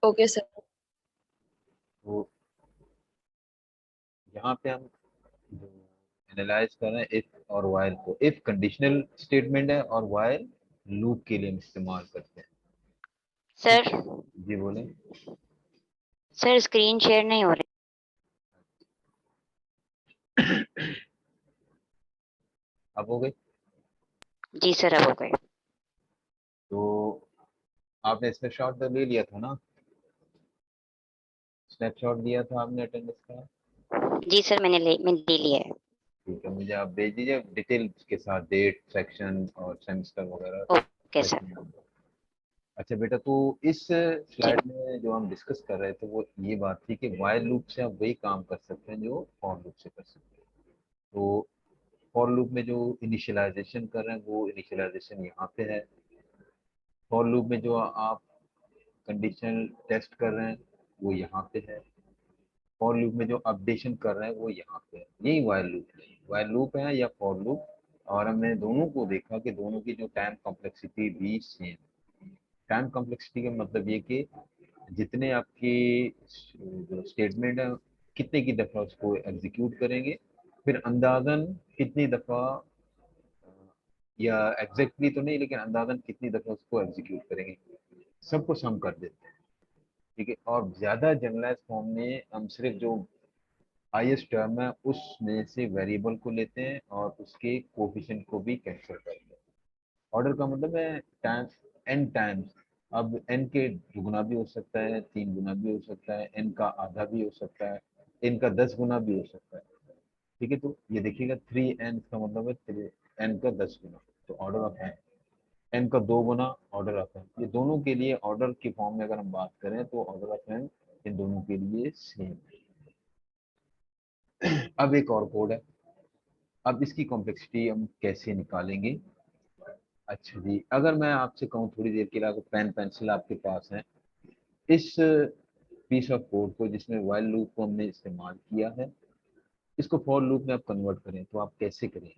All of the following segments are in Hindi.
Okay sir. तो यहाँ पे हम जो एनालाइज कर रहे हैं इफ और वाइल को, इफ कंडीशनल स्टेटमेंट है और वाइल लूप के लिए हम इस्तेमाल करते हैं। ठीक सर है, जी बोले। सर स्क्रीन शेयर नहीं हो रही। अब हो गई। जी सर अब हो गए। तो आपने स्नैपशॉट तो ले लिया था ना, स्नैपशॉट लिया था आपने अटेंडेंस का। जी सर मैंने ले लिया है। ठीक है, मुझे आप भेज दीजिए डिटेल के साथ, डेट, सेक्शन और सेमेस्टर वगैरह, ओके सर। Section number. अच्छा बेटा, तो इस जी स्लाइड में जो हम डिस्कस कर रहे थे वो ये बात थी कि वाइल लूप से आप वही काम कर सकते हैं जो फॉर लूप से कर सकते हैं। तो फॉर लूप में जो इनिशियलाइजेशन कर रहे हैं वो इनिशियलाइजेशन यहाँ पे है। फॉर लूप में जो आप कंडीशनल टेस्ट कर रहे हैं वो यहाँ पे है। फॉर लूप में जो अपडेशन कर रहे हैं वो यहाँ पे है। यही वाइल लूप है, वाइल लूप है या फॉर लूप। और हमने दोनों को देखा कि दोनों की जो टाइम कॉम्प्लेक्सिटी भी सेम। टाइम कॉम्प्लेक्सिटी का मतलब ये कि जितने आपकी जो स्टेटमेंट है कितने की दफ़ा उसको एग्जीक्यूट करेंगे, फिर अंदाजन कितनी दफ़ा, या एग्जैक्टली तो नहीं लेकिन अंदाजन कितनी दफ़ा उसको एग्जीक्यूट करेंगे, सबको सम कर देते हैं। ठीक है, और ज़्यादा जनरलाइज फॉर्म में हम सिर्फ जो हाईएस्ट टर्म है उसमें से वेरिएबल को लेते हैं और उसके कोफिशिएंट को भी कैंसिल करते हैं। ऑर्डर का मतलब है टाइम्स, एन टाइम्स। अब एन के दुगुना भी हो सकता है, 3 गुना भी हो सकता है, एन का आधा भी हो सकता है, एन का 10 गुना भी हो सकता है। ठीक है, तो ये देखिएगा 3n का मतलब है एन का 10 गुना, तो ऑर्डर ऑफ एन। एन का 2 गुना ऑर्डर ऑफ एन। ये दोनों के लिए ऑर्डर की फॉर्म में अगर हम बात करें तो ऑर्डर ऑफ एन इन दोनों के लिए सेम है। अब एक और कोड है, अब इसकी कॉम्प्लेक्सिटी हम कैसे निकालेंगे। अच्छा जी, अगर मैं आपसे कहूँ थोड़ी देर के लिए, अगर पेन पेंसिल आपके पास है, इस पीस ऑफ कोड को जिसमें वाइल लूप को हमने इस्तेमाल किया है, इसको फॉर लूप में आप कन्वर्ट करें तो आप कैसे करेंगे।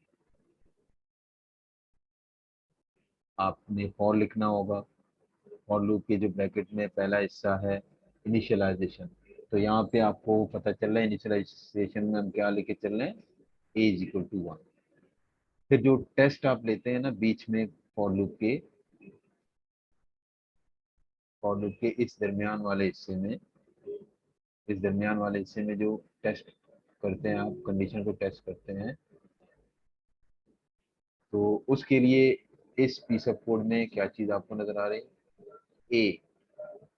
आपने फॉर लिखना होगा। फॉर लूप के जो ब्रैकेट में पहला हिस्सा है इनिशियलाइजेशन, तो यहाँ पे आपको पता चल रहा है इनिशियलाइजेशन में हम क्या लेके चल रहे हैं, ए इज इक्वल टू 1। फिर जो टेस्ट आप लेते हैं ना बीच में फॉर लूप के, फॉर लूप के इस दरमियान वाले हिस्से में, इस दरमियान वाले हिस्से में जो टेस्ट करते हैं, आप कंडीशन को टेस्ट करते हैं, तो उसके लिए इस पीस ऑफ कोड में क्या चीज आपको नजर आ रही है, ए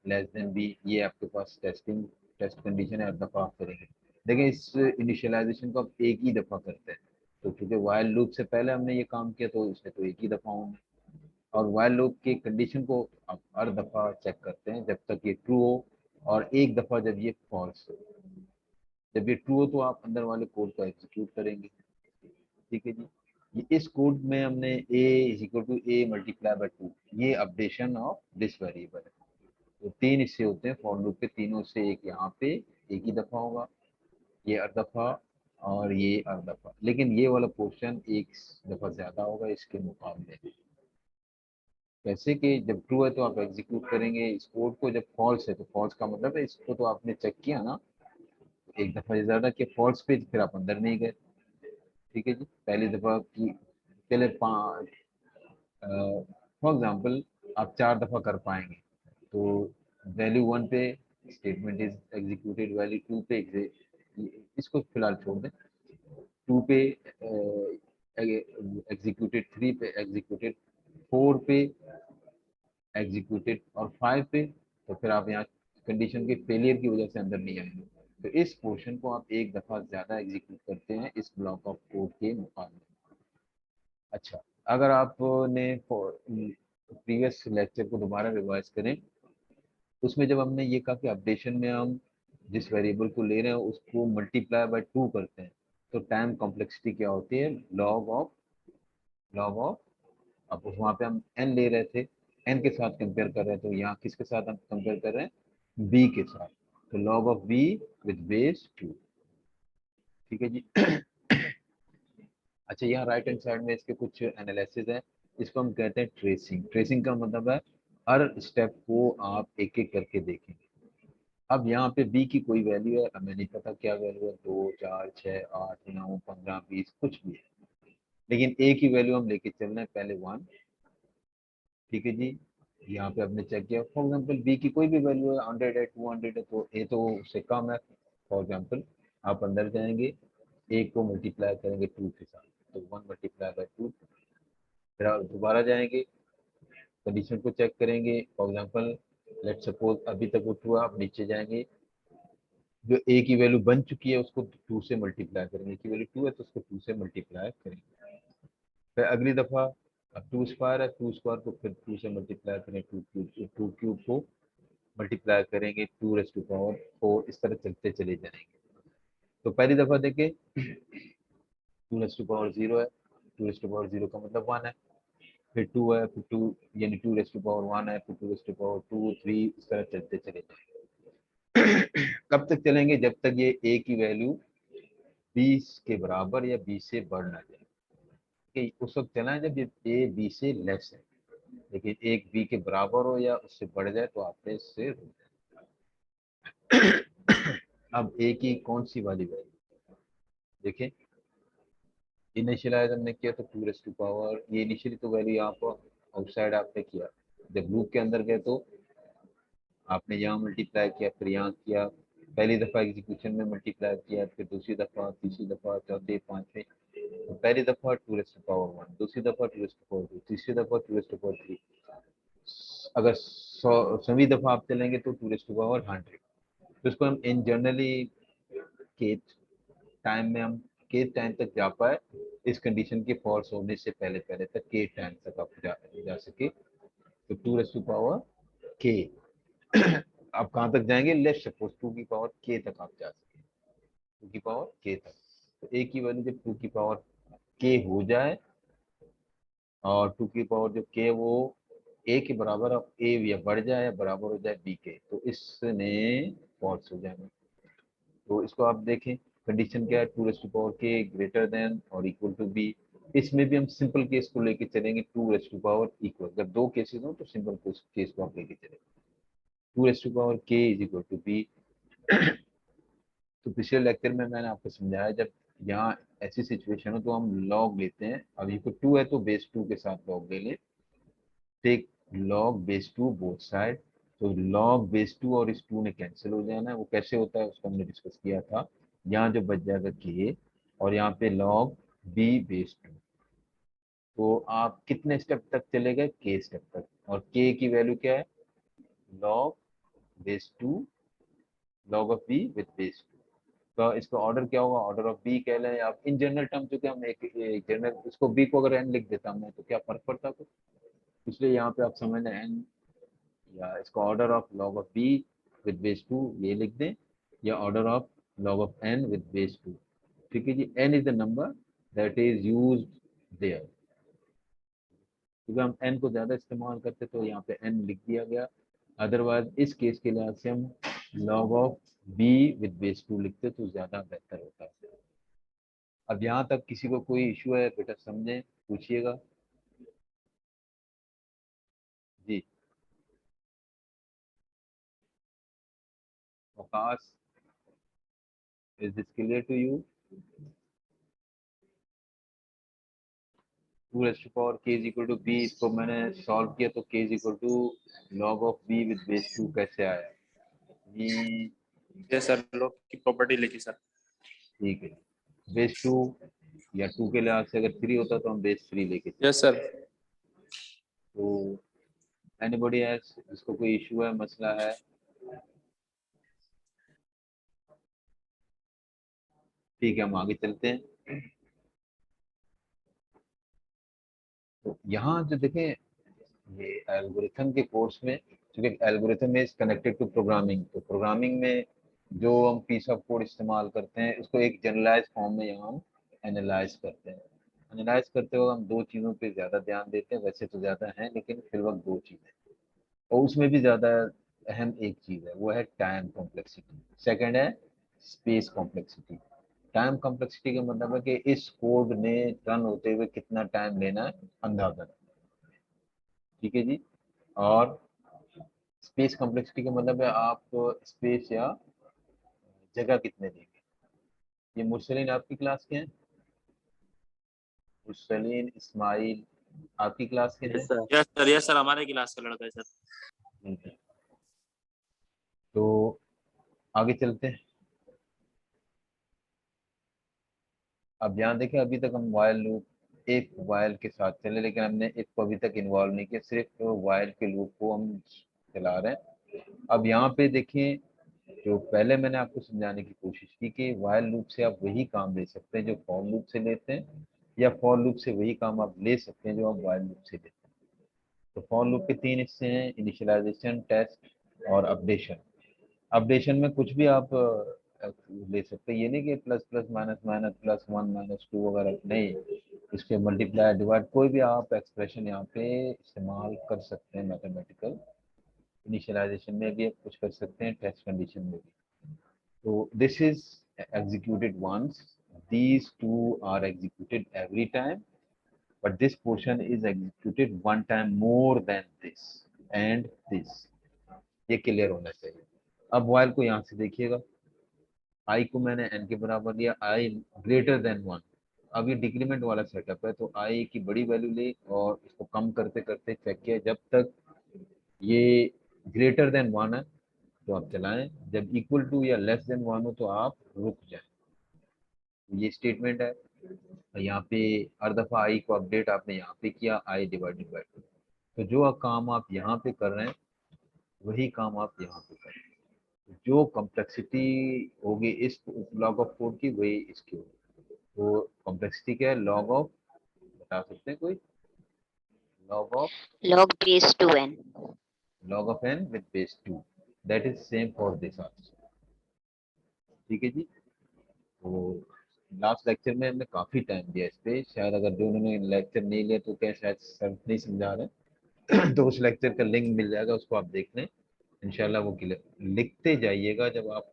लेस देन बी, ये आपके पास टेस्टिंग टेस्ट कंडीशन है, हर दफा आप करेंगे। देखिए इस इनिशियलाइजेशन को आप एक ही दफा करते हैं, तो क्योंकि वाइल लूप से पहले हमने ये काम किया तो इसमें तो एक ही दफा होंगे। और वाइल लूप की कंडीशन को आप हर दफा चेक करते हैं जब तक ये ट्रू हो, और एक दफा जब ये फॉल्स हो। जब ये ट्रू हो तो आप अंदर वाले कोड को एग्जीक्यूट करेंगे। ठीक है जी, ये इस कोड में हमने a is equal to a multiply by 2, ये अपडेशन ऑफ दिस वेरिएबल है। तो 3 हिस्से होते हैं फॉर लूप के, तीनों से एक यहाँ पे एक ही दफा होगा, ये हर दफा और ये हर दफा, लेकिन ये वाला पोर्शन एक दफा ज्यादा होगा इसके मुकाबले। कैसे कि जब ट्रू है तो आप एग्जीक्यूट करेंगे इस कोड को, जब फॉल्स है तो फॉल्स का मतलब है इसको तो आपने चेक किया ना, एक दफा ये ज्यादा कि फॉल्स पे फिर आप अंदर नहीं गए। ठीक है जी, पहली दफा की पहले फॉर एग्जाम्पल आप 4 दफा कर पाएंगे, तो वैल्यू 1 पे स्टेटमेंट इज एग्जीक्यूटेड, वैल्यू 2 पे इसको फिलहाल छोड़ दें, 2 पे एग्जीक्यूटेड, 3 पे एग्जीक्यूटेड, 4 पे एग्जीक्यूटेड और 5 पे, तो फिर आप यहाँ कंडीशन के फेलियर की वजह से अंदर नहीं आएंगे। तो इस पोर्शन को आप एक दफा ज्यादा एग्जीक्यूट करते हैं इस ब्लॉक ऑफ कोड के मुकाबले। अच्छा, अगर आपने प्रीवियस लेक्चर को दोबारा रिवाइज करें, उसमें जब हमने ये कहा कि अपडेशन में हम जिस वेरिएबल को ले रहे हैं उसको मल्टीप्लाई बाय 2 करते हैं, तो टाइम कॉम्प्लेक्सिटी क्या होती है, लॉग ऑफ। अब वहाँ पे हम एन ले रहे थे, एन के साथ कंपेयर कर रहे हैं, तो यहाँ किसके साथ हम कंपेयर कर रहे हैं, बी के साथ, तो log of b with base 2। ठीक है जी। अच्छा, यहाँ राइट हैंड साइड में इसके कुछ एनालिसिस है, इसको हम कहते हैं ट्रेसिंग। ट्रेसिंग का मतलब है हर स्टेप को आप एक एक करके देखें। अब यहाँ पे b की कोई वैल्यू है, हमें नहीं पता क्या वैल्यू है, 2 4 6 8 9 15 20 कुछ भी है, लेकिन a की वैल्यू हम लेके चल रहे हैं पहले 1। ठीक है जी, यहाँ पे आपने चेक किया फॉर एग्जाम्पल b की कोई भी वैल्यू है, 100 है 200 है, तो a तो उससे कम है। फॉर एग्जाम्पल आप अंदर जाएंगे, a को मल्टीप्लाई करेंगे 2 के साथ, तो 1 मल्टीप्लाई बाई 2। फिर आप दोबारा जाएंगे, कंडीशन को चेक करेंगे, फॉर एग्जाम्पल लेट सपोज अभी तक वो ट्रू है, आप नीचे जाएंगे, जो a की वैल्यू बन चुकी है उसको 2 से मल्टीप्लाई करेंगे, a की वैल्यू 2 है तो उसको 2 से मल्टीप्लाई करेंगे। फिर अगली दफा अब 2 स्क्वायर है, 2 स्क्वायर को फिर 2 से मल्टीप्लाई करें, 2 क्यूब को मल्टीप्लाई करेंगे 2 रेज़ टू पावर 4, इस तरह चलते चले जाएंगे। तो पहली दफा देखें 2 रेज़ टू पावर 0 है, 2 रेज़ टू पावर 0 का मतलब 1 है, फिर 2 है, फिर 2 यानी 2 रेज़ टू पावर 1 है, फिर 2 रेज़ टू पावर 2 3, इस तरह चलते चले जाएंगे। कब तक चलेंगे? जब तक ये a की वैल्यू 20 के बराबर या 20 से बढ़ ना जाए, कि उस वक्त चला है जब ये a b से लेस है, लेकिन एक b के बराबर हो या उससे बढ़ जाए तो आपने इससे रुक जाए। अब a की कौन सी वाली वैल्यू देखें, इनिशियलाइज हमने किया तो 2 रेज़ टू पावर, ये इनिशियली तो वैल्यू यहाँ पर आउटसाइड आपने किया, जब लूप के अंदर गए तो आपने यहाँ मल्टीप्लाई किया, फिर यहाँ किया, पहली दफा एग्जीक्यूशन में मल्टीप्लाई किया, फिर दूसरी दफा, तीसरी दफा, चौथी, पांचवी, तो पहली दफा 2 रेज़ टू पावर 1, दूसरी दफा 2 रेज़ टू पावर 2, तीसरी दफा 2 रेज़ टू पावर 3, अगर 100वीं दफा आप चलेंगे तो 2 रेज़ टू पावर 100। तो इसको हम इन जनरली के टाइम में हम के टाइम तक जा पाए, इस कंडीशन के फॉल्स होने से पहले पहले तक के टाइम तक आप जा सके, तो 2 रेज़ टू पावर के। आप कहाँ तक जाएंगे? लेट्स सपोज 2 की पावर के तक आप जा सके, 2 की पावर के तक। तो ए की वैल्यू जब 2 की पावर के हो जाए और 2 की पावर जो के वो ए के बराबर अब ए या बढ़ जाए या बराबर हो जाए बी के, तो इसने फॉल्स हो जाएगा। तो इसको आप देखें, कंडीशन क्या है? 2 रेज़ टू पावर के ग्रेटर देन और इक्वल टू बी। इसमें भी हम सिंपल केस को लेके चलेंगे, 2 रेज़ टू पावर इक्वल, जब दो केसेस हो तो सिंपल केस को आप लेके चलेंगे, 2 raise to power k is equal to B. तो पिछले लेक्चर में मैंने आपको समझाया, जब यहाँ ऐसी सिचुएशन हो तो हम लॉग लेते हैं, अब ये 2 है तो बेस 2 के साथ लॉग ले लें, take log base 2 both side. तो लॉग बेस 2 और इस 2 ने कैंसिल हो जाना है, वो कैसे होता है उसको हमने डिस्कस किया था। यहाँ जो बच जाएगा के और यहाँ पे लॉग बी बेस 2, तो आप कितने स्टेप तक चले गए? के स्टेप तक, और के की वैल्यू क्या है? Log base 2 log of b with base 2। तो इसका ऑर्डर क्या होगा? ऑर्डर ऑफ बी कह लें आप इन जनरल टर्म, चूंकि हम एक जनरल इसको बी को अगर एन लिख देता मैं तो क्या फर्क पड़ता कुछ, इसलिए यहाँ पे आप समझना एन, या इसका order of log of b with base 2 ये लिख दें, या order of log of n with base 2। ठीक है जी, n is the number that is used there, क्योंकि हम एन को ज्यादा इस्तेमाल करते तो यहाँ पे एन लिख दिया गया, अदरवाइज इस केस के लिहाज से हम log of b with base 2 लिखते तो ज्यादा बेहतर होता है। अब यहाँ तक किसी को कोई इशू है बेटा समझे, पूछिएगा जी। Akash, is this clear to you? 2 raise to power k is equal to b, इसको मैंने सॉल्व किया तो k is equal to log of b with base 2 कैसे आया ये? यस सर, लॉग की प्रॉपर्टी लिखी सर। ठीक है, बेस 2 या 2 के लिहाज से अगर 3 होता तो हम बेस 3 लेके चलते। Yes sir. तो एनीबॉडी एल्स, इसको कोई इशू है, मसला है? ठीक है, हम आगे चलते हैं। तो यहाँ जो देखें, ये एल्गोरिथम के कोर्स में, क्योंकि algorithm is connected to programming, तो प्रोग्रामिंग में जो हम पीस ऑफ कोड इस्तेमाल करते हैं उसको एक जनरलाइज फॉर्म में यहाँ हम एनालाइज करते हैं। एनालाइज करते हुए हम दो चीज़ों पे ज़्यादा ध्यान देते हैं, वैसे तो ज़्यादा हैं लेकिन फिर वक्त दो चीज़ें, और उसमें भी ज़्यादा अहम एक चीज़ है, वो है टाइम कॉम्प्लेक्सिटी, सेकंड है स्पेस कॉम्प्लेक्सिटी। टाइम कॉम्प्लेक्सिटी का मतलब है कि इस कोड ने रन होते हुए कितना टाइम लेना है, अंदाजा। ठीक है जी। और स्पेस कॉम्प्लेक्सिटी का मतलब है आप स्पेस या जगह कितने देंगे। ये मुरसलीन आपकी क्लास के हैं, मुरसलीन इस्माइल आपकी क्लास के हैं। यस सर हमारे क्लास का लड़का है सर। ठीक है, तो आगे चलते हैं। अब यहाँ देखें, अभी तक हम वाइल लूप एक वाइल के साथ चले, लेकिन हमने एक को अभी तक इन्वॉल्व नहीं किया, सिर्फ वाइल के लूप को हम चला रहे हैं। अब यहाँ पे देखें, जो पहले मैंने आपको समझाने की कोशिश की कि वाइल लूप से आप वही काम ले सकते हैं जो फॉर लूप से लेते हैं, या फॉर लूप से वही काम आप ले सकते हैं जो आप वाइल लूप से लेते हैं। तो फॉर लूप के तीन हिस्से हैं, इनिशियलाइजेशन, टेस्ट और अपडेशन। अपडेशन में कुछ भी आप ले सकते हैं, ये नहीं कि plus plus minus minus plus one minus two वगैरह, नहीं, इसके मल्टीप्लाई डिवाइड कोई भी आप एक्सप्रेशन यहाँ पे इस्तेमाल कर सकते हैं। मैथमेटिकल इनिशियलाइजेशन में भी आप कुछ कर सकते हैं, टेस्ट कंडीशन में भी। तो this is executed once, these two are executed every time, but this portion is executed one time more than this and this। ये क्लियर होना चाहिए। अब while को यहाँ से देखिएगा, i को मैंने n के बराबर लिया, i ग्रेटर देन 1। अब ये डिक्रीमेंट वाला सेटअप है, तो i की बड़ी वैल्यू ली और इसको कम करते करते चेक किया, जब तक ये ग्रेटर देन 1 है तो आप चलाएं, जब इक्वल टू या लेस देन 1 हो तो आप रुक जाएं। ये स्टेटमेंट है। यहाँ पे हर दफा आई को अपडेट आपने यहाँ पे किया, आई डिवाइडेड बाय 2। तो जो काम आप यहाँ पे कर रहे हैं वही काम आप यहाँ पे कर रहे हैं। जो कॉम्प्लेक्सिटी होगी इस लॉग ऑफ कोड की, वही इसकी होगी। तो कॉम्प्लेक्सिटी क्या है, लॉग ऑफ, बता सकते हैं कोई, log of log base 2n। n with base 2, that is same for this also। ठीक है जी। तो लास्ट लेक्चर में हमने काफी टाइम दिया इस पे, शायद अगर जो उन्होंने लेक्चर नहीं लिया तो क्या शायद सर नहीं समझा रहे तो उस लेक्चर का लिंक मिल जाएगा, उसको आप देख लें इंशाल्लाह। वो क्लियर लिखते जाइएगा जब आप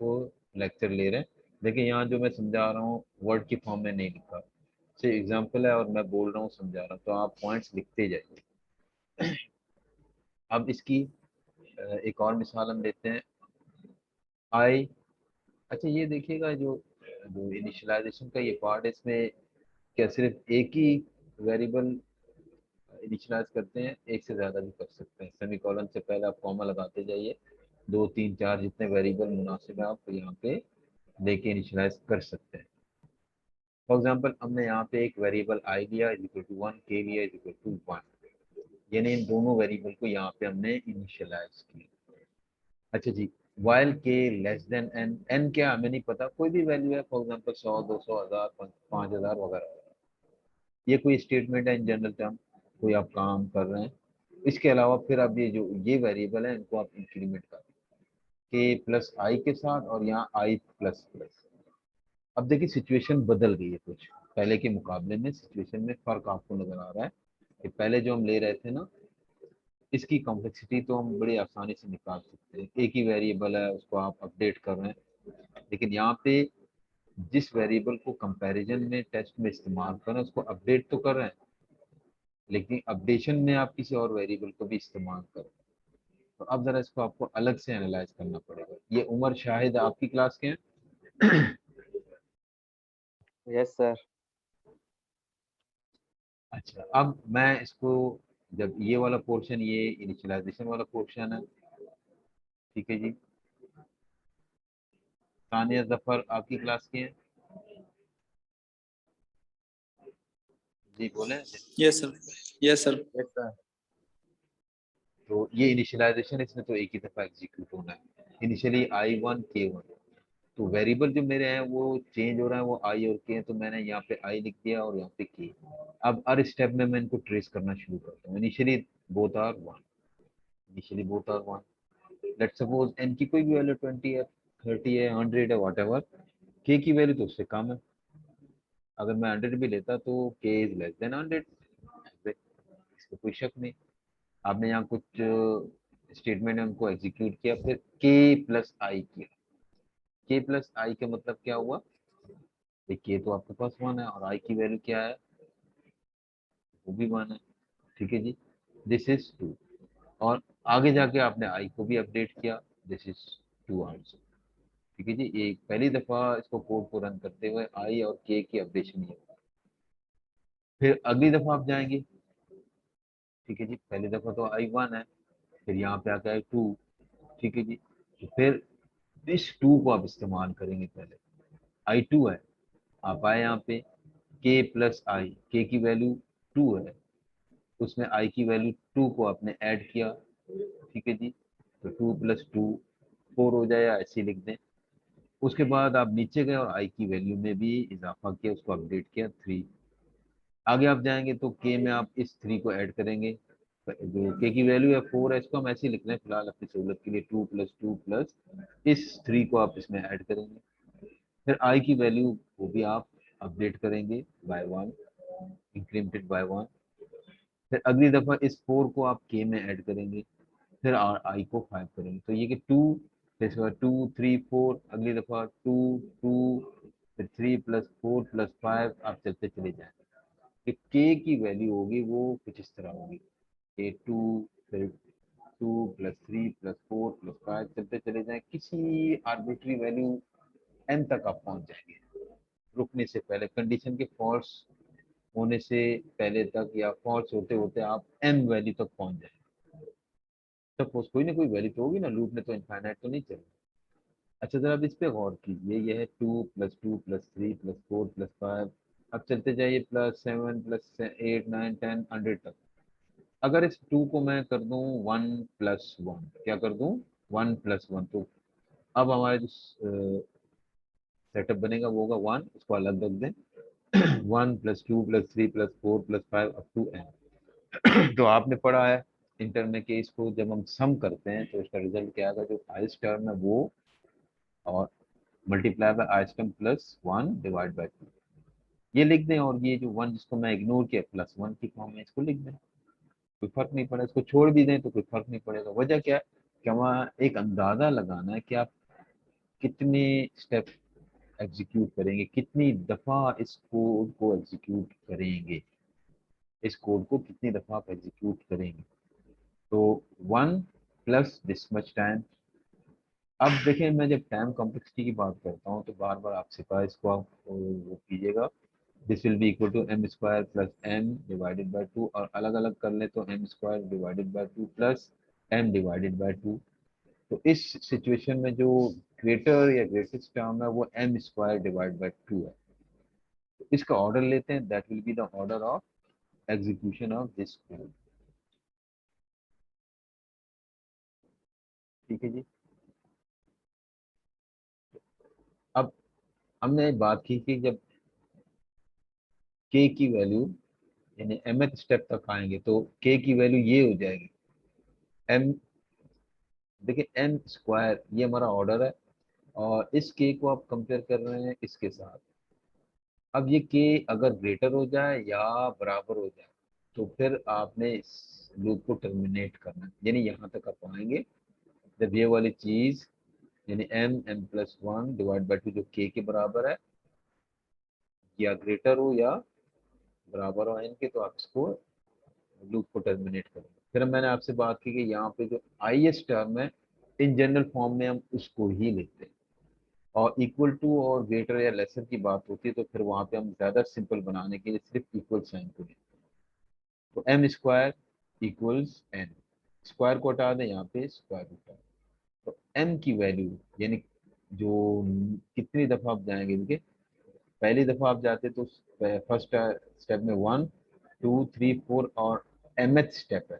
लेक्चर ले रहे हैं। देखिए यहाँ जो मैं समझा रहा हूँ वर्ड की फॉर्म में नहीं लिखा, सिर्फ एग्जाम्पल है और मैं बोल रहा हूँ समझा रहा हूँ, तो आप पॉइंट्स लिखते जाइए। अब इसकी एक और मिसाल हम लेते हैं, आई। अच्छा ये देखिएगा, जो जो इनिशियलाइजेशन का ये पार्ट है, इसमें क्या सिर्फ एक ही वेरिएबल इनिशियलाइज करते हैं, एक से ज्यादा भी कर सकते हैं। सेमीकोलन से पहले आप कॉमा लगाते जाइए, 2 3 4 जितने वेरिएबल मुनासिब है आप यहाँ पे लेके इनिशियलाइज कर सकते हैं। फॉर एग्जांपल हमने यहाँ पे एक वेरिएबल आई लिया इज इक्वल टू 1, के लिया इज इक्वल टू 1, यानी इन दोनों वेरिएबल को यहाँ पे हमने इनिशियलाइज किया। अच्छा जी, वाइल के लेस देन एन, एन क्या हमें नहीं पता, कोई भी वैल्यू है, फॉर एग्जांपल 100 200 1000 5000 वगैरह। ये कोई स्टेटमेंट है इन जनरल टर्म, कोई आप काम कर रहे हैं। इसके अलावा फिर अब ये जो ये वेरिएबल है इनको आप इंक्रीमेंट कर के प्लस आई के साथ, और यहाँ आई प्लस प्लस। अब देखिए सिचुएशन बदल गई है, कुछ पहले के मुकाबले में सिचुएशन में फर्क आपको नजर आ रहा है कि पहले जो हम ले रहे थे ना, इसकी कॉम्प्लेक्सिटी तो हम बड़ी आसानी से निकाल सकते हैं, एक ही वेरिएबल है उसको आप अपडेट कर रहे हैं। लेकिन यहाँ पे जिस वेरिएबल को कंपैरिजन में टेस्ट में इस्तेमाल कर रहे हैं उसको अपडेट तो कर रहे हैं, लेकिन अपडेशन में आप किसी और वेरिएबल को भी इस्तेमाल कर रहे हैं। तो अब जरा इसको आपको अलग से एनालाइज करना पड़ेगा। ये उमर शाहिद आपकी क्लास के हैं? Yes sir. अच्छा, अब मैं इसको, जब ये वाला पोर्शन, ये इनिशियलाइजेशन वाला पोर्शन है, ठीक है जी। तानिया जफर आपकी क्लास की हैं? जी बोले। Yes sir. Yes sir. Yes sir. तो ये इनिशियलाइजेशन, इसमें तो एक ही दफा एग्जीक्यूट होना है, इनिशियली i1 k1। तो वेरिएबल जो मेरे हैं वो चेंज हो रहा है, वो आई और के हैं, तो मैंने यहाँ पे आई लिख दिया और यहाँ पे के। अब हर स्टेप में मैं इनको ट्रेस करना शुरू करता हूँ। Initially both are 1, initially both are 1। Let's suppose n की कोई भी वैल्यू 20 है, 30 है, 100 है, व्हाटएवर। के की वैल्यू तो उससे कम है, अगर मैं 100 भी लेता तो के इज लेस देन 100, इसमें कोई शक नहीं। आपने यहाँ कुछ स्टेटमेंट है उनको एग्जीक्यूट किया, फिर के प्लस आई किया। के प्लस आई का मतलब क्या हुआ, के तो आपके पास 1 है और आई की वैल्यू क्या है, वो भी 1 है। ठीक है जी, दिस इज 2। और आगे जाके आपने आई को भी अपडेट किया, दिस इज 2 आंसर। ठीक है जी, ये पहली दफा इसको कोड को रन करते हुए आई और के की अपडेशन ही होगा। फिर अगली दफा आप जाएंगे, ठीक है जी, पहली दफा तो आई 1 है, फिर यहाँ पे आके आई 2, ठीक है जी। तो फिर इस 2 को आप इस्तेमाल करेंगे, पहले आई 2 है, आप आए यहाँ पे के प्लस आई, के की वैल्यू 2 है, उसमें आई की वैल्यू 2 को आपने ऐड किया, ठीक है जी। तो 2 प्लस 2 4 हो जाए, या ऐसे ही लिख दें। उसके बाद आप नीचे गए और आई की वैल्यू में भी इजाफा किया, उसको अपडेट किया 3। आगे आप जाएंगे तो के में आप इस 3 को ऐड करेंगे, जो के की वैल्यू है 4 है, इसको हम ऐसे ही लिख रहे हैं फिलहाल अपनी सहूलत के लिए, 2 प्लस 2 प्लस इस 3 को आप इसमें ऐड करेंगे। फिर आई की वैल्यू को भी आप अपडेट करेंगे बाय 1, इंक्रीमेंटेड बाय 1। फिर अगली दफा इस 4 को आप के में ऐड करेंगे, फिर आई को 5 करेंगे, तो ये कि 2, फिर इसके बाद 2 3 4, अगली दफा 2 2, फिर 3 प्लस 4 प्लस 5, आप चलते चले जाएंगे। के की वैल्यू होगी वो कुछ इस तरह होगी, के 2, फिर 2 प्लस 3 प्लस 4 प्लस 5, चलते चले जाएं, किसी आर्बिट्री वैल्यू एन तक आप पहुंच जाएंगे, रुकने से पहले, कंडीशन के फॉल्स होने से पहले तक, या फॉल्स होते होते आप एम वैल्यू तक पहुंच जाएंगे। सपोज कोई ना कोई वैल्यू तो होगी ना, लूप में तो इनफाइनाइट तो नहीं चलेगा। अच्छा जरा अब इस पे गौर कीजिए, ये है 2 प्लस 2 प्लस 3 प्लस 4 प्लस 5, अब चलते जाइए प्लस 7 प्लस 8 9 10 100 तक। अगर इस 2 को मैं कर दूं 1 प्लस 1, क्या कर दूं 1 प्लस 1, तो अब हमारा जो सेटअप बनेगा वो होगा 1, इसको अलग रख दें 1 plus 2 plus 3 plus 4 plus 5 up to n. तो आपने पढ़ा है इंटर में कि इसको जब हम सम करते हैं तो इसका रिजल्ट क्या आएगा, जो हाईएस्ट टर्म है वो, और multiply by highest term plus 1 divide by 2, ये लिख दें। और ये जो 1 जिसको मैं इग्नोर किया प्लस 1 की फॉर्म में, इसको लिख दें, कोई फर्क नहीं पड़ा। इसको छोड़ भी दें तो कोई फर्क नहीं पड़ेगा। वजह क्या है कि हमें एक अंदाजा लगाना है कि आप कितने स्टेप एग्जीक्यूट करेंगे, कितनी दफा इस कोड को एग्जीक्यूट करेंगे, इस कोड को कितनी दफा आप एग्जीक्यूट करेंगे। तो 1 प्लस दिस मच टाइम। अब देखें, मैं जब टाइम कॉम्प्लेक्सिटी की बात करता हूँ तो बार बार आपसे कहा, इसको आप वो कीजिएगा, this will be equal to m square plus m divided by 2, और अलग अलग कर ले तो m square divided by 2 plus m divided by 2। तो इस सिचुएशन में जो ग्रेटर या ग्रेटेस्ट टर्म है वो एम स्क्वायर डिवाइड बाय 2 है। तो इसका ऑर्डर लेते हैं, that will be the order of execution of this code. ठीक है जी। अब हमने बात की कि जब के की वैल्यू यानी mth स्टेप तक आएंगे तो के की वैल्यू ये हो जाएगी एम, देखिए एम स्क्वायर ये हमारा ऑर्डर है, और इस के को आप कंपेयर कर रहे हैं इसके साथ। अब ये के अगर ग्रेटर हो जाए या बराबर हो जाए तो फिर आपने इस लूप को टर्मिनेट करना है, यानी यहाँ तक आप आएंगे जब ये वाली चीज, यानी m m plus 1 divide by 2 जो के बराबर है, या ग्रेटर हो या बराबर हो एन के, तो आप इसको लूप को टर्मिनेट करेंगे। फिर मैंने आपसे बात की कि यहाँ पे जो आईएस टर्म है इन जनरल फॉर्म में हम उसको ही लेते हैं, और इक्वल टू और ग्रेटर या लेसर की बात होती है तो फिर वहां पे हम ज्यादा सिंपल बनाने के लिए सिर्फ इक्वल साइन को लेते हैं। तो m square equals n, square को हटा दें, यहाँ पे स्क्वायर रूट है। तो एम की वैल्यू यानी जो कितनी दफा आप जाएंगे, देखिए पहली दफा आप जाते तो फर्स्ट स्टेप में 1 2 3 4, और mth स्टेप है,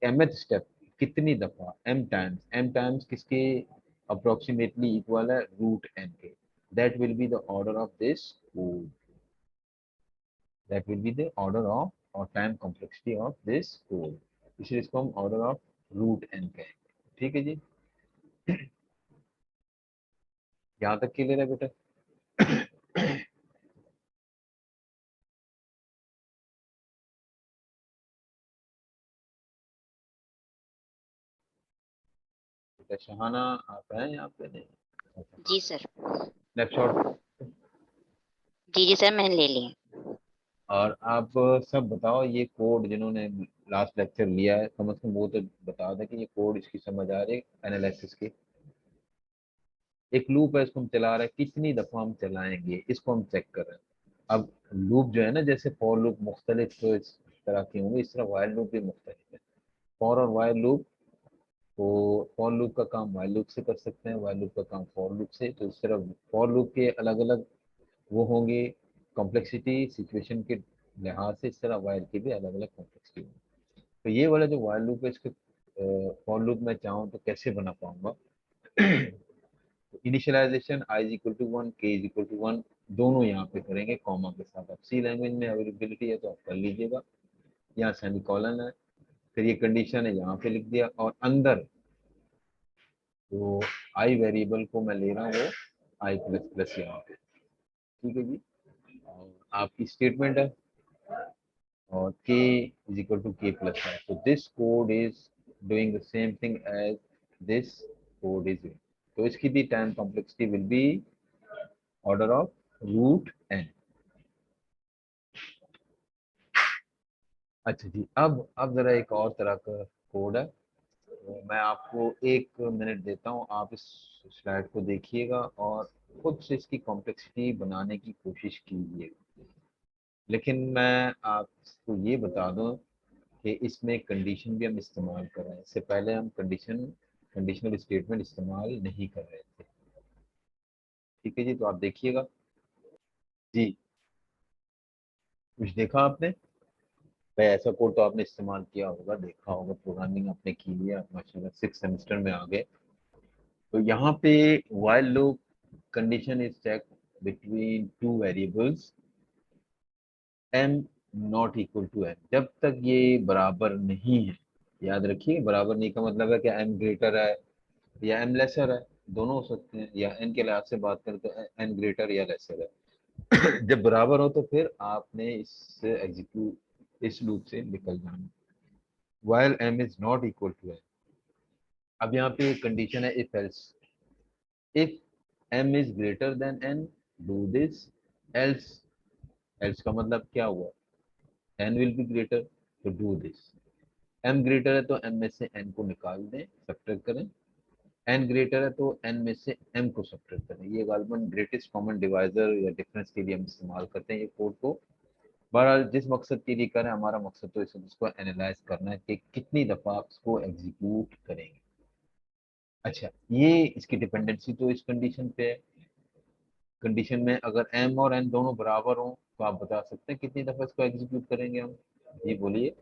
mth स्टेप कितनी दफा, m टाइम्स किसके अप्रोक्सीमेटली इक्वल है, रूट n के। That will be the order of this code, that will be the order of और time complexity of this code, इसलिए इसको हम ऑर्डर ऑफ रूट n कहेंगे। ठीक है जी, यहाँ तक क्लियर है बेटा? बेटा शहाना आप हैं यहाँ पे? नहीं, जी सर। स्नैपशॉट जी जी सर, मैंने ले लिया। और आप सब बताओ, ये कोड जिन्होंने लास्ट लेक्चर लिया है कम से कम वो तो बता दें कि ये कोड इसकी समझ आ रही है एनालिसिस की। एक लूप है, इसको हम चला रहे हैं, कितनी दफा हम चलाएंगे इसको हम चेक कर रहे हैं। अब लूप जो है ना, जैसे फॉर लूप मुख्तलिफ तो इस तरह के होंगे, इस तरह वाइल लूप भी मुख्तलिफ है। फॉर और वाइल लूप, तो फॉर लूप का काम वाइल लूप से कर सकते हैं, वाइल लूप का काम फॉर लूप से। तो इस तरह फॉर लूप के अलग अलग वो होंगे कॉम्प्लेक्सिटी सिचुएशन के लिहाज से, इस तरह वाइल की भी अलग अलग कॉम्प्लेक्सिटी होगी। तो ये वाला जो वाइल लूप है, इसके फॉर लूप में चाहूँ तो कैसे बना पाऊंगा? Initialization i is equal to 1, के इज इक्वल टू 1, दोनों यहाँ पे करेंगे कॉमा के साथ। अब सी लैंग्वेज में अवेलेबिलिटी है तो आप कर लीजिएगा। यहाँ सेमीकोलन है, फिर ये कंडीशन है यहाँ पे लिख दिया, और अंदर तो आई वेरिएबल को मैं ले रहा हूँ वो आई प्लस प्लस यहाँ पे। ठीक है जी, और आपकी स्टेटमेंट है और k is equal to k plus 1. So this code is doing the same thing as this code is doing. तो इसकी भी time complexity will be order of root n। अच्छा जी, अब जरा एक और तरह का कोड है, तो मैं आपको 1 मिनट देता हूँ, आप इस स्लाइड को देखिएगा और खुद से इसकी कॉम्प्लेक्सिटी बनाने की कोशिश कीजिएगा। लेकिन मैं आपको ये बता दूं कि इसमें कंडीशन भी हम इस्तेमाल कर रहे हैं, इससे पहले हम कंडीशनल स्टेटमेंट इस्तेमाल नहीं कर रहे थे। ठीक है जी, तो आप देखिएगा जी। कुछ देखा आपने भाई? ऐसा कोड तो आपने इस्तेमाल किया होगा, देखा होगा, प्रोग्रामिंग आपने की है, आप माशाल्लाह 6 सेमेस्टर में आ गए। तो यहाँ पे while loop condition is check between two variables m not equal to n, जब तक ये बराबर नहीं है। याद रखिए, बराबर नहीं का मतलब है कि m ग्रेटर है या m लेसर है, दोनों हो सकते हैं, या n के लिहाज से बात करें तो n ग्रेटर या लेसर है। जब बराबर हो तो फिर आपने इससे एग्जीक्यूट इस लूप से निकल जाना, while m is not equal to n। अब यहाँ पे कंडीशन है if else, if m is greater than n do this, else, else का मतलब क्या हुआ? n will be greater तो do this। m ग्रेटर है तो m में से n को निकाल दें, सब्ट्रैक्ट करें। n ग्रेटर है तो n में से m को सब्ट्रैक्ट करें। ये गालिबन ग्रेटेस्ट कॉमन डिवाइजर या डिफरेंस के लिए हम इस्तेमाल करते हैं ये कोड को। बहरहाल जिस मकसद के लिए करें, हमारा मकसद तो इसको एनालाइज करना है कि कितनी दफा आप इसको एग्जीक्यूट करेंगे। अच्छा, ये इसकी डिपेंडेंसी तो इस कंडीशन पे है। कंडीशन में अगर m और n दोनों बराबर हों तो आप बता सकते हैं कितनी दफा इसको एग्जीक्यूट करेंगे हम। ये बोलिए,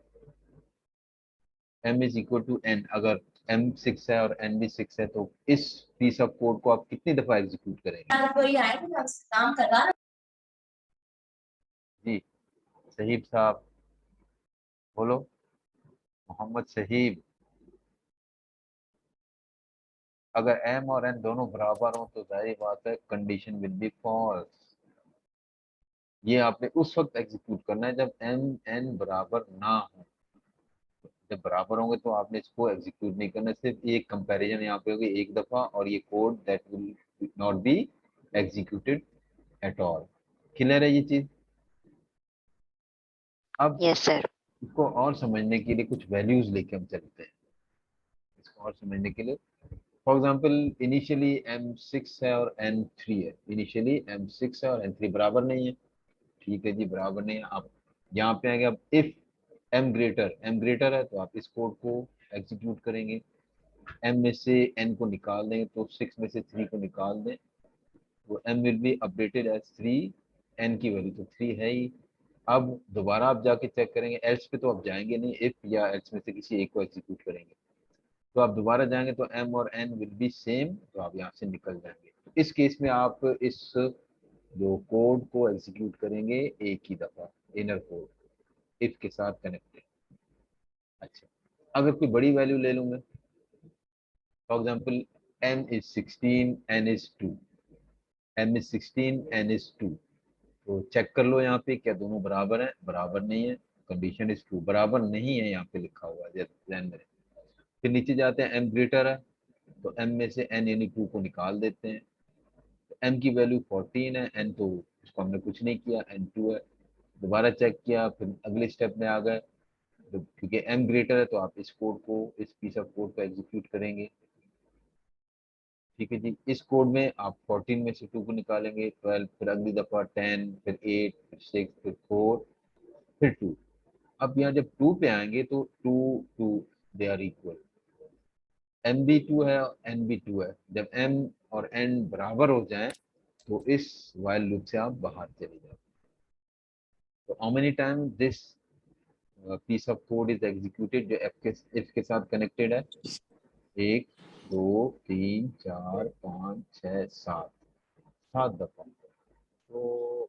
m is equal to n, अगर m 6 है और n भी 6 है तो इस पीस ऑफ कोड को आप कितनी दफा एग्जीक्यूट करेंगे? कोई आए तो मैं उससे काम करवा रहा जी शहीब साहब बोलो, मोहम्मद शहीब। अगर m और n दोनों बराबर हो तो जाहिर बात है कंडीशन विल बी फॉल्स। ये आपने उस वक्त एग्जीक्यूट करना है जब m n बराबर ना हो। जब बराबर होंगे तो आपने इसको एग्जीक्यूट नहीं करना, सिर्फ एक कंपैरिजन यहाँ पे होगी एक दफा, और ये code that will not be executed at all. Clear है ये चीज? अब यस सर। इसको और समझने के लिए कुछ वैल्यूज लेके हम चलते हैं। इसको और समझने के लिए, फॉर एग्जाम्पल इनिशियली m6 है और n3 है, इनिशियली m6 है और n3 बराबर नहीं है। ठीक है जी, बराबर नहीं है। आप यहाँ पे आएंगे, अब इफ m ग्रेटर है तो आप इस कोड को एग्जीक्यूट करेंगे। m में से n को निकाल दें तो 6 में से 3 को निकाल दें तो m will be updated as 3, n की वैल्यू तो 3 है ही। अब दोबारा आप जाके चेक करेंगे, एल्स पे तो आप जाएंगे नहीं, इफ या एल्स में से किसी एक को एग्जीक्यूट करेंगे। तो आप दोबारा जाएंगे तो m और n विल बी सेम, तो आप यहाँ से निकल जाएंगे। तो इस केस में आप इस जो कोड को एग्जीक्यूट करेंगे एक ही दफा, इनर कोड इफ के साथ कनेक्टेड। अच्छा, अगर कोई बड़ी वैल्यू ले लूँ मैं, for example m is 16 n is 2, m is 16 n is 2, तो चेक कर लो यहाँ पे क्या दोनों बराबर है? बराबर नहीं है, कंडीशन इज ट्रू, बराबर नहीं है यहाँ पे लिखा हुआ है ध्यान में। फिर नीचे जाते हैं, m ग्रेटर है तो m में से n यानी 2 को निकाल देते हैं। तो m की वैल्यू 14 है, n तो इसको हमने कुछ नहीं किया, n 2 है। दोबारा चेक किया, फिर अगले स्टेप में आ गए, तो क्योंकि m ग्रेटर है तो आप इस कोड को, इस पीस ऑफ कोड को एग्जीक्यूट करेंगे। ठीक है जी, इस कोड में आप 14 में से 2 को निकालेंगे, 12, फिर अगली दफा 10, फिर 8, फिर 6, फिर 4, फिर 2। अब यहाँ जब 2 पे आएंगे तो 2 2 दे आर इक्वल, m भी 2 है और n भी 2 है। जब m और n बराबर हो जाएं तो इस while लूप से आप बाहर चले जाओ। तो how many time this piece of code is executed जो if के साथ कनेक्टेड है? 1 2 3 4 5 6 7, 7 दफा। तो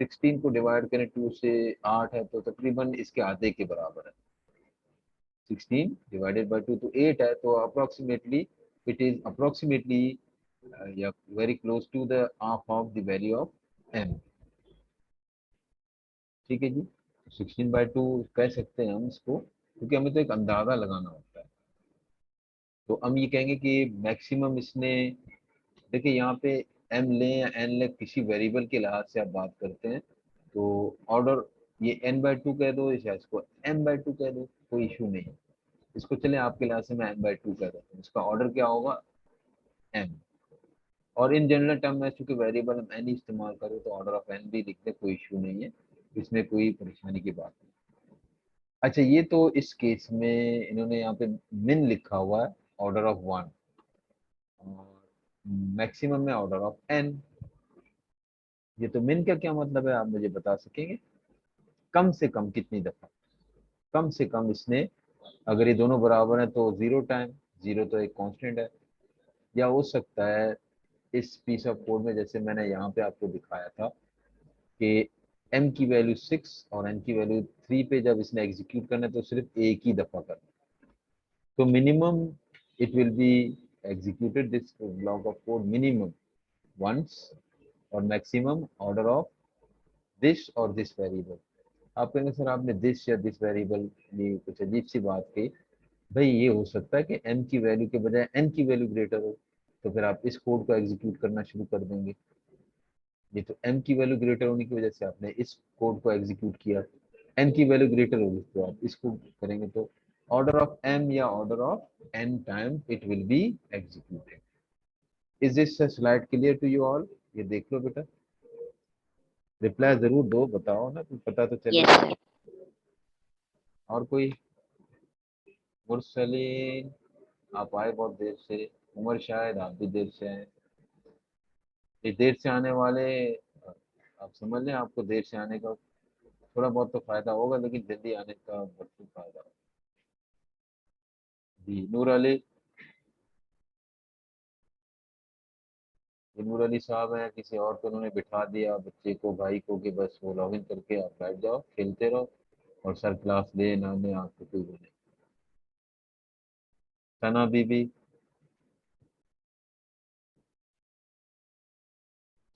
16 को डिवाइड करें 2 से, 8 है, तो तकरीबन इसके आधे के बराबर है। 16 डिवाइडेड बाय 2 तो 8 है, तो अप्रोक्सीमेटली इट इज अप्रोक्सीमेटली या very close to the half of the value of m। ठीक है जी, 16/2 कह सकते हैं हम इसको, क्योंकि हमें तो एक अंदाजा लगाना होता है। तो हम ये कहेंगे कि मैक्सिमम इसने, देखिए यहाँ पे m लें या n लें, किसी वेरिएबल के लिहाज से आप बात करते हैं तो ऑर्डर ये n/2 कह दो या इसको m/2 कह दो, कोई इशू नहीं है। इसको चले आपके लिहाज से मैं m/2 कह देता हूँ, इसका ऑर्डर क्या होगा? m। और इन जनरल टर्म में चूंकि वेरिएबल हम n इस्तेमाल करें तो ऑर्डर ऑफ n भी लिख दे, कोई इशू नहीं है, इसमें कोई परेशानी की बात नहीं। अच्छा, ये तो इस केस में इन्होंने यहाँ पे मिन लिखा हुआ है ऑर्डर ऑफ 1, और मैक्सिमम में ऑर्डर ऑफ n। ये तो मिन का क्या मतलब है आप मुझे बता सकेंगे? कम से कम कितनी दफा? कम से कम इसने, अगर ये दोनों बराबर हैं तो 0 टाइम, 0 तो एक कांस्टेंट है, या हो सकता है इस पीस ऑफ कोड में जैसे मैंने यहाँ पे आपको दिखाया था कि m की वैल्यू 6 और n की वैल्यू 3 पे जब इसने एग्जीक्यूट करना है तो सिर्फ एक ही दफा करना है। तो minimum it will be executed this block of code minimum once, और maximum order of this or this variable। आप कहेंगे सर आपने this या this variable, ये कुछ अजीब सी बात कही। भाई ये हो सकता है कि m की वैल्यू के बजाय n की वैल्यू ग्रेटर हो, तो फिर आप इस कोड को एग्जीक्यूट करना शुरू कर देंगे। ये तो m की वैल्यू ग्रेटर होने की वजह से आपने इस कोड को एग्जीक्यूट किया, n की वैल्यू ग्रेटर होगी तो आप इसको करेंगे, तो ऑर्डर ऑफ m या order of n time it will be executed. Is this slide clear to you all? ये देख लो बेटा, रिप्लाई जरूर दो, बताओ ना, कुछ पता तो चले। Yes sir. और कोई? मुरसलीन, आप आए बहुत देर से। उमर शायद आप भी देर से आए। ये देर से आने वाले, आप समझ लें आपको देर से आने का थोड़ा बहुत तो फायदा होगा, लेकिन जल्दी आने का भरपूर फायदा होगा। जी नूर अली, ये नूर अली साहब हैं, किसी और को उन्होंने बिठा दिया, बच्चे को, भाई को, कि बस वो लॉग इन करके आप बैठ जाओ, खेलते रहो, और सर क्लास ले ना ले आपको कोई बोले। सना बीबी,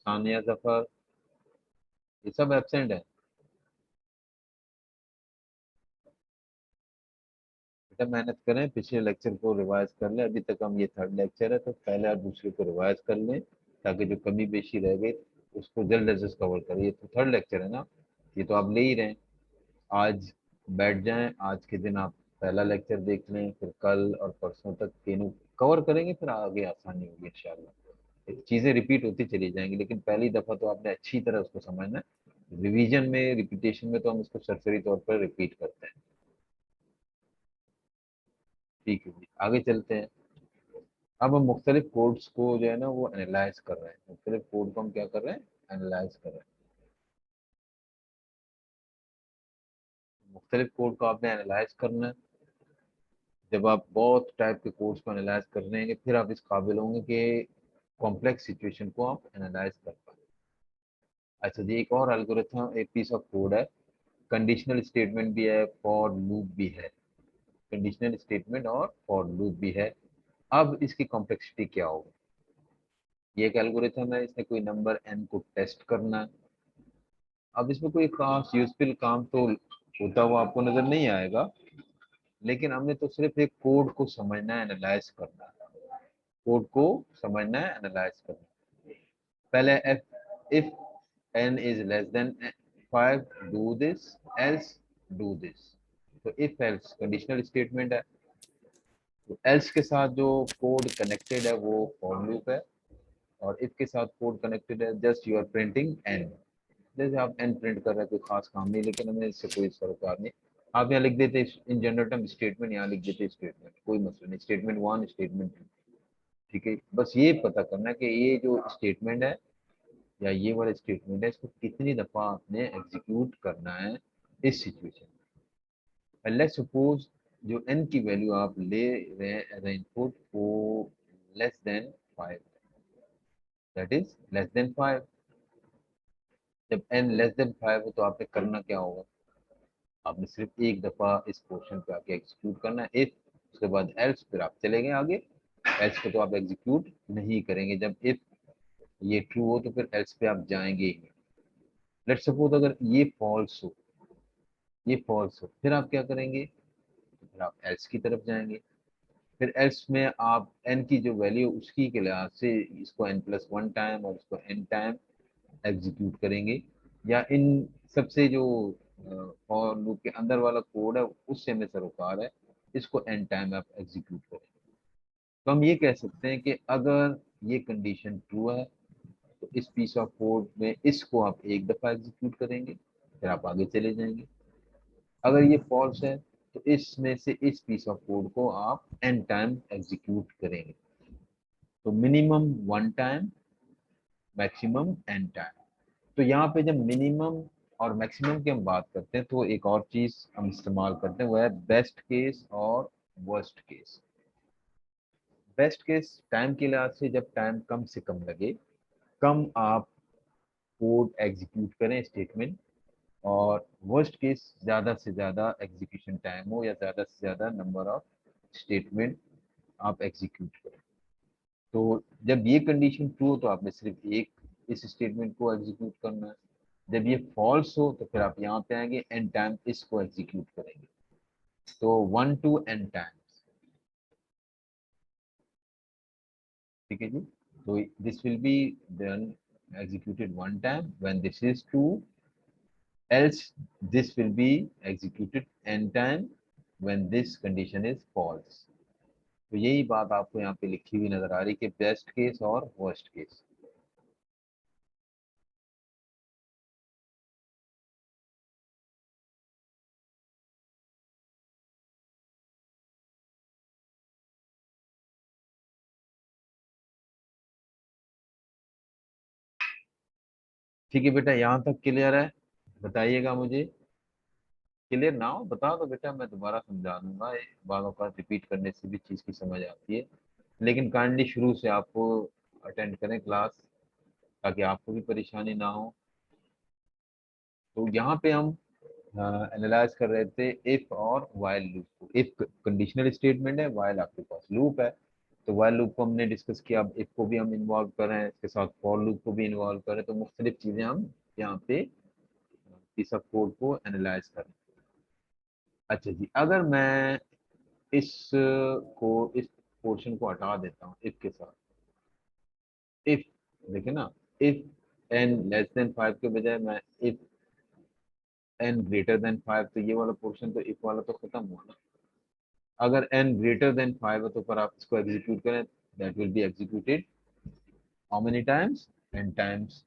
सानिया जफर, ये सब एब्सेंट है। बेटा मेहनत करें, पिछले लेक्चर को रिवाइज कर लें, अभी तक हम, ये 3rd लेक्चर है तो पहले आप दूसरे को रिवाइज कर लें, ताकि जो कमी बेशी रह गई उसको जल्द अज जल्द कवर करें। ये तो 3rd लेक्चर है ना, ये तो आप ले ही रहे हैं। आज बैठ जाएं, आज के दिन आप पहला लेक्चर देख लें, फिर कल और परसों तक तीनों कवर करेंगे, फिर आगे आसानी होगी इंशाल्लाह। चीजें रिपीट होती चली जाएंगी, लेकिन पहली दफा तो आपने अच्छी तरह उसको समझना है। रिवीजन में, रिपीटेशन में तो हम इसको सरसरी तौर पर रिपीट करते हैं। ठीक है जी, आगे चलते हैं। अब हम मुख्तलिफ कोड्स को जो है ना वो एनालाइज कर रहे हैं, मुख्तलिफ कोड को हम क्या कर रहे हैं? एनालाइज कर रहे हैं। मुख्तलिफ कोड को आपने एनालाइज करना है। जब आप बहुत टाइप के कोड्स को एनालाइज कर रहे हैं, फिर आप इस काबिल होंगे कि कॉम्प्लेक्स सिचुएशन को आप एनालाइज कर पाए। अच्छा जी, एक और एल्गोरिथम, एक पीस ऑफ कोड है, कंडीशनल स्टेटमेंट भी है, फॉर लूप भी है। कंडीशनल स्टेटमेंट और फॉर लूप भी है। अब इसकी कॉम्प्लेक्सिटी क्या होगी? ये एक एल्गोरिथम है, इसने कोई नंबर n को टेस्ट करना है। अब इसमें कोई खास यूजफुल काम तो होता हुआ आपको नजर नहीं आएगा, लेकिन हमने तो सिर्फ एक कोड को समझना है, एनालाइज करना है। कोड को समझना है, एनालाइज करना है। पहले if n is less than 5 do this else do this। तो if else कंडीशनल स्टेटमेंट है, तो else के साथ जो कोड कनेक्टेड है वो फॉर लूप है, और if के साथ कोड कनेक्टेड है just you are printing n। जैसे आप n प्रिंट कर रहे हैं कोई खास काम नहीं, लेकिन हमें इससे कोई सरोकार नहीं। आप यहाँ लिख देते इन जनरल टर्म स्टेटमेंट, यहाँ लिख देते स्टेटमेंट, कोई मसला नहीं, स्टेटमेंट 1 स्टेटमेंट 2, ठीक है। बस ये पता करना है कि ये जो स्टेटमेंट है या ये वाला स्टेटमेंट है इसको कितनी दफा आपने एग्जीक्यूट करना है इस सिचुएशन में। लेट्स सपोज जो n की वैल्यू आप ले रहे हैं एज इनपुट वो less than 5, that is less than 5। जब n लेस देन 5 हो तो आपने करना क्या होगा, आपने सिर्फ एक दफा इस पोर्शन पे आके एग्जीक्यूट करना है इफ, उसके बाद एल्स, फिर आप चले गए आगे। एल्स पे तो आप एग्जीक्यूट नहीं करेंगे, जब इफ ये ट्रू हो तो फिर एल्स पे आप जाएंगे ही। लेट्स सपोज अगर ये फॉल्स हो, ये फॉल्स हो, फिर आप क्या करेंगे, तो फिर आप एल्स की तरफ जाएंगे। फिर एल्स में आप n की जो वैल्यू उसकी के लिहाज से इसको n+1 टाइम और इसको n टाइम एग्जीक्यूट करेंगे, या इन सबसे जो फॉर लूप के अंदर वाला कोड है उससे हमें सरोकार है, इसको n टाइम आप एग्जीक्यूट करें। तो हम ये कह सकते हैं कि अगर ये कंडीशन ट्रू है तो इस पीस ऑफ कोड में इसको आप एक दफा एग्जीक्यूट करेंगे, फिर आप आगे चले जाएंगे। अगर ये फॉल्स है तो इसमें से इस पीस ऑफ कोड को आप n टाइम एग्जीक्यूट करेंगे। तो minimum 1 time, maximum n time. तो यहाँ पे जब मिनिमम और मैक्सिमम की हम बात करते हैं तो एक और चीज हम इस्तेमाल करते हैं, वो है बेस्ट केस और worst case. Best case time के लिहाज से जब टाइम कम से कम लगे, कम आप कोड एग्जीक्यूट करें स्टेटमेंट, और वर्स्ट केस ज्यादा से ज्यादा एग्जीक्यूशन टाइम हो या ज्यादा से ज्यादा नंबर ऑफ स्टेटमेंट आप एग्जीक्यूट करें। तो जब ये कंडीशन ट्रू हो तो आपने सिर्फ एक इस स्टेटमेंट को एग्जीक्यूट करना है। जब ये फॉल्स हो तो फिर आप यहाँ पे आएंगे n टाइम इसको एग्जीक्यूट करेंगे, तो 1 to n टाइम्स, ठीक है जी। तो this will be then executed 1 time when this is true, else this will be executed n time when this condition is false। तो यही बात आपको यहाँ पे लिखी हुई नजर आ रही कि बेस्ट केस और वर्स्ट केस। ठीक है बेटा, यहाँ तक क्लियर है? बताइएगा मुझे। क्लियर ना हो बता दो बेटा, मैं दोबारा समझा दूंगा, बार बार रिपीट करने से भी चीज़ की समझ आती है। लेकिन काइंडली शुरू से आपको अटेंड करें क्लास, ताकि आपको भी परेशानी ना हो। तो यहाँ पे हम एनालाइज कर रहे थे इफ और वाइल लूप को। इफ कंडीशनल स्टेटमेंट है, वाइल आपके पास लूप है। तो वाइल लूप को हमने डिस्कस किया, अब इफ को भी हम इन्वॉल्व कर रहे हैं, इसके साथ फॉर लूप को भी इन्वॉल्व कर रहे हैं। तो मुख्तलिफ चीज़ें हम यहाँ पे इस सब कोड को एनालाइज करें। अच्छा जी, अगर मैं इस पोर्शन को हटा देता हूँ इफ के साथ, इफ देखे ना, इफ n लेस देन 5 के बजाय मैं इफ n ग्रेटर देन 5, तो ये वाला पोर्शन तो इफ वाला तो खत्म हुआ ना। अगर n ग्रेटर देन 5 है तो पर आप इसको एग्जीक्यूट करें, that will be executed how many times, n times.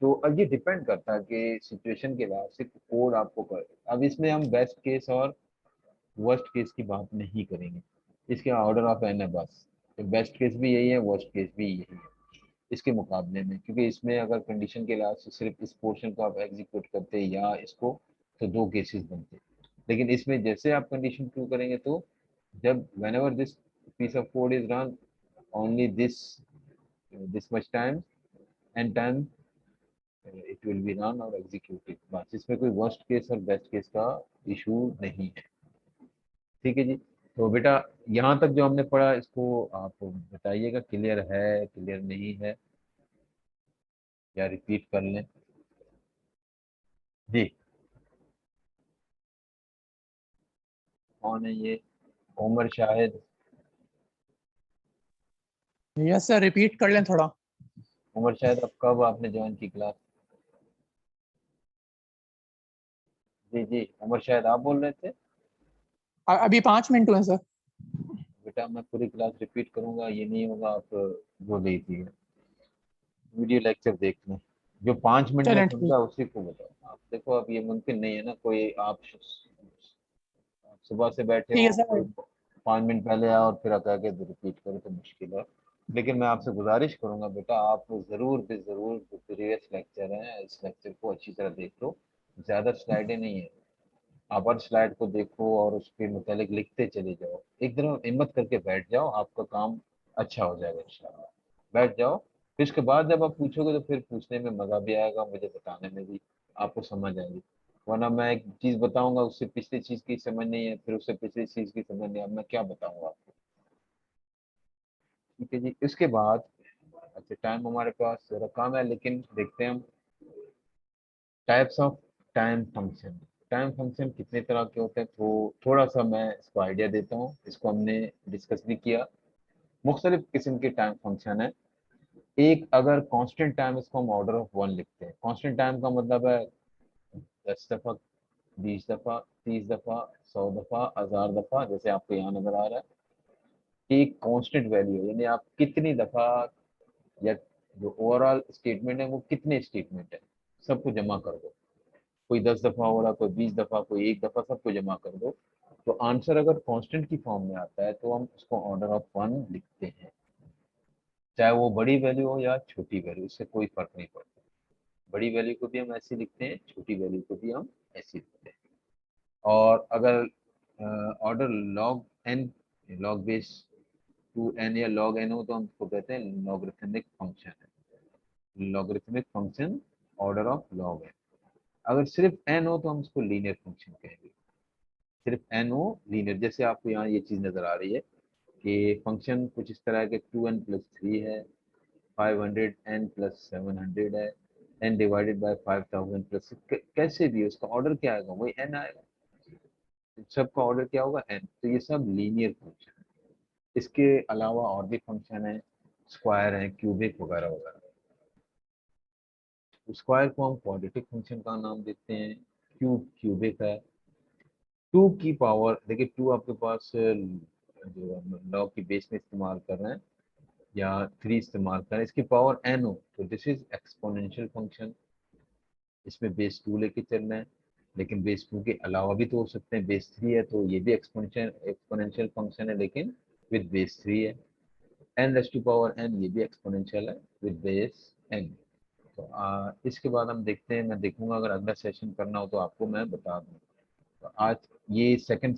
तो अब ये डिपेंड करता है कि सिचुएशन के बाद से कोड आपको कर। अब इसमें हम बेस्ट केस और वर्स्ट केस की बात नहीं करेंगे, इसके ऑर्डर ऑफ एन है बस। तो बेस्ट केस भी यही है, वर्स्ट केस भी यही है इसके मुकाबले में, क्योंकि इसमें अगर कंडीशन के लिहाज से सिर्फ इस पोर्शन को आप एग्जीक्यूट करते या इसको, तो 2 केसेस बनते। लेकिन इसमें जैसे आप कंडीशन ट्रू करेंगे तो जब whenever this piece of code is run, only this much time and time it will be run और executed। बस इसमें कोई वर्स्ट केस और बेस्ट केस का इशू नहीं है, ठीक है जी। तो बेटा यहाँ तक जो हमने पढ़ा इसको आप बताइएगा क्लियर है, क्लियर नहीं है, या रिपीट कर लें जी। कौन है ये? Umar Shahid. Yes sir, repeat कर लें थोड़ा। उमर शाहिद, अब कब आपने ज्वाइन की क्लास? जी जी उमर, शायद आप बोल रहे थे। अभी 5 मिनट हुए सर। बेटा मैं पूरी क्लास रिपीट करूंगा, ये नहीं होगा आप बोल रही थी। वीडियो लेक्चर देख लें, जो 5 मिनट में चलें ठीक। समझा उसी को बताओ। आप देखो अब ये मुमकिन नहीं है ना, कोई आप सुबह से बैठे ठीक हो, है सर। कोई 5 मिनट पहले आया और फिर आकर के रिपीट करो तो मुश्किल है। लेकिन मैं आपसे गुजारिश करूंगा बेटा, आप जरूर भी जरूर जो प्रीवियस लेक्चर है इस लेक्चर को अच्छी तरह देख लो। ज्यादा स्लाइडें नहीं है, आप हर स्लाइड को देखो और उसके मुतालिक लिखते चले जाओ। एक तरह हिम्मत करके बैठ जाओ, आपका काम अच्छा हो जाएगा इंशाल्लाह। बैठ जाओ, फिर उसके बाद जब आप पूछोगे तो फिर पूछने में मजा भी आएगा, मुझे बताने में भी आपको समझ आएगी। वरना मैं एक चीज बताऊंगा, उससे पिछली चीज की समझ नहीं है, फिर उससे पिछली चीज की समझ नहीं है, अब मैं क्या बताऊंगा आपको। ठीक है जी, इसके बाद अच्छा टाइम हमारे पास जरा कम है, लेकिन देखते हैं हम types of time function. Time function कितने तरह के होते हैं तो थोड़ा सा मैं इसको आइडिया देता हूँ, इसको हमने डिस्कस भी किया। मुख्तलिफ किस्म के टाइम फंक्शन है। एक अगर कांस्टेंट टाइम, इसको हम ऑर्डर ऑफ वन लिखते हैं। कांस्टेंट टाइम का मतलब है 10 दफा, 20 दफा, 30 दफा, 100 दफा, 1000 दफा, जैसे आपको यहाँ नजर आ रहा है कि एक कांस्टेंट वैल्यू है, यानी आप कितनी दफा या जो ओवरऑल स्टेटमेंट है वो कितने स्टेटमेंट है सबको जमा कर दो। कोई 10 दफा हो रहा, कोई 20 दफा, कोई 1 दफा, सबको जमा कर दो तो आंसर अगर कांस्टेंट की फॉर्म में आता है तो हम उसको ऑर्डर ऑफ वन लिखते हैं। चाहे वो बड़ी वैल्यू हो या छोटी वैल्यू, इससे कोई फर्क नहीं पड़ता। बड़ी वैल्यू को भी हम ऐसे लिखते हैं, छोटी वैल्यू को भी हम ऐसे लिखते हैं। और अगर order log n, log base 2n या लॉग एन हो तो हम उसको कहते हैं लॉगरिथमिक फंक्शन है। Logarithmic function order of log n. अगर सिर्फ n हो तो हम उसको लीनियर फंक्शन कहेंगे। सिर्फ n हो लीनियर, जैसे आपको यहाँ ये चीज नजर आ रही है कि फंक्शन कुछ इस तरह के 2n+3 है, 500n+700 है, n डिवाइडेड बाय 5000+6, कैसे भी उसका ऑर्डर क्या आएगा वही n आएगा। सबका ऑर्डर क्या होगा n। तो ये सब लीनियर फंक्शन है। इसके अलावा और भी फंक्शन है, स्क्वायर है, क्यूबिक वगैरह वगैरह। स्क्वायर को हम क्वाड्रेटिक फंक्शन का नाम देते हैं, क्यूब क्यूबिक है। 2 की पावर देखिए, 2 आपके पास जो लॉग की बेस में इस्तेमाल कर रहे हैं या 3 इस्तेमाल कर रहे हैं, इसकी पावर n हो तो दिस इज एक्सपोनेंशियल फंक्शन। इसमें बेस 2 लेके चलना है, लेकिन बेस 2 के अलावा भी तो हो सकते हैं। बेस 3 है तो ये भी एक्सपोनेंशियल फंक्शन है, लेकिन विद बेस 3 है। n⁻n ये भी एक्सपोनेंशियल है विद बेस n। तो इसके बाद हम देखते हैं, मैं देखूंगा अगर अगला सेशन करना हो तो आपको मैं बता दूँ। तो आज ये सेकंड